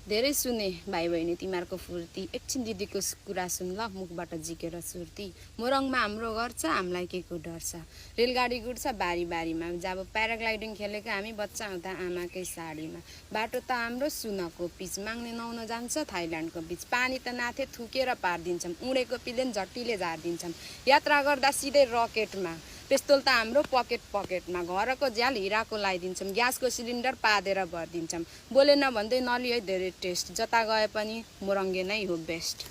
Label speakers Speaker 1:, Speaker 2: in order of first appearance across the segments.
Speaker 1: धेरै सुने भाइ बहिनी तिमीहरूको फुर्ती एकछिन दिदीको कुरा सुन ल मुखबाट झिकेर सुर्ती मोरङमा हाम्रो घर छ हामीलाई के को डर छ रेलगाडी गुड्छ बारी बारीमा जब प्याराग्लाइडिङ खेलेको हामी बच्चा हुँदा आमाकै साडीमा बाटो त हाम्रो सुनको पिच माग्ने नुहाउन जान्छ थाइल्यान्डको बीच पानी त नाथे थुकेर पारिदिन्छौँ उडेको पिलेन झट्टीले झारिदिन्छौँ यात्रा गर्दा सिधै रकेटमा पिस्तोल त हाम्रो पकेटमा घरको झ्याल हिराको लगाइदिन्छौँ ग्यासको सिलिन्डर पादेर भरिदिन्छौँ बोलेन भन्दै नलियो है धेरै टेस्ट जता गए पनि मोरङ्गे नै हो बेस्ट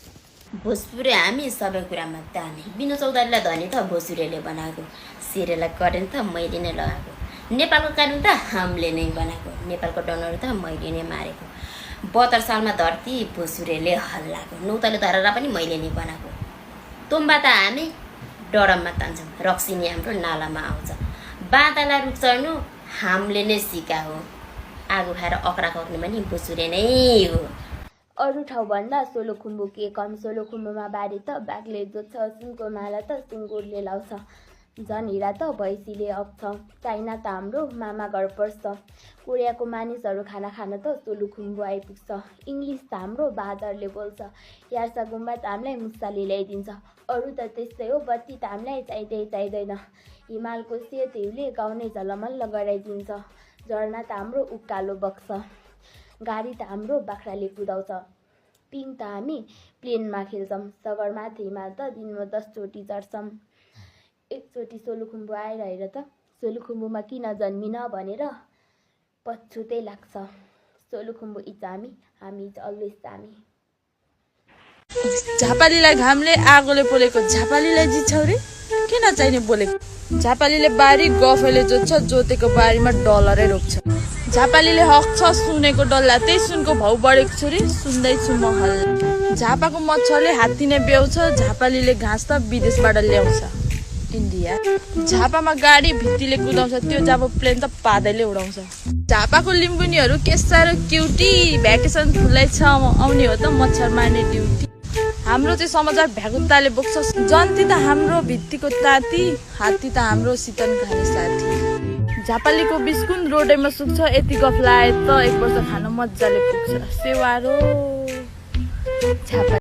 Speaker 2: भोजपुरी हामी सबै कुरामा दामी बिनु चौधरीलाई धनी त भोजपुरीले बनाएको सिरियललाई करेन्ट त मैले नै लगाएको नेपालको कानुन त हामीले नै बनाएको नेपालको डनर त मैले नै मारेको 72 सालमा धरती भोजपुरीले हल्लाएको नौतले धरेर पनि मैले नै बनाएको तुम्बा त हामी डरममा तान्छौँ रक्सिनी हाम्रो नालामा आउँछ बाँतालाई रुख चढ्नु हामीले नै सिका हो आगो खाएर अक्रा खर्ने पनि भोजपुरी नै हो
Speaker 3: अरू ठाउँभन्दा सोलुखुम्बु के कम सोलुखुम्बुमा बारी त बाघले जोत्छ सुनको माला त सुँगुरले लाउँछ झन् हिरा त भैँसीले अप्छ चाइना त हाम्रो मामा घर पर्छ कोरियाको मानिसहरू खाना खान त सोलुखुम्बु आइपुग्छ इङ्ग्लिस त हाम्रो बादरले बोल्छ यार्सा गुम्बा त हामीलाई मुसाले ल्याइदिन्छ अरू त त्यस्तै हो बत्ती त हामीलाई चाहिँदैन हिमालको सेत हिउँले गाउने झलमल्ल गराइदिन्छ झरना त हाम्रो उकालो बग्छ गाडी त हाम्रो बाख्राले कुदाउँछ पिङ त हामी प्लेनमा खेल्छौँ सगरमाथा हिमाल त दिनमा 10 चोटि चढ्छौँ एकचोटि सोलुखुम्बु आएर हेर त सोलुखुम्बुमा किन जन्मिन भनेर पछुतै लाग्छ सोलुखुम्बु इचामी हामी अलवेज दामी
Speaker 4: झापालीलाई घामले आगोले पोलेको झापालीलाई जिच्छौ रे किन चाहिने बोलेको झापालीले बारी गफले जोत्छ जोतेको बारीमा डलरै रोक्छ झापालीले हक छ सुनेको डल्ला त्यही सुनको भाउ बढेको छु रे सुन्दैछु म हल्ला झापाको मच्छरले हात्ती नै ब्याउँछ झापालीले घाँस त विदेशबाट ल्याउँछ इन्डिया झापामा गाडी भित्तीले कुदाउँछ त्यो जब प्लेन त पादैले उडाउँछ झापाको लिम्बुनीहरू के साह्रो क्युटी भ्याकेसन खुल्लै छ आउने हो त मच्छर मार्ने ड्युटी हाम्रो चाहिँ समाचार भ्यागुत्ताले बोक्छ जन्ती त हाम्रो भित्तीको ताती हात्ती त हाम्रो सितन खाने साथी झापालीको बिस्कुन रोडैमा सुक्छ यति गफ लाए त 1 वर्ष खान मजाले पुग्छ सेवारो झापा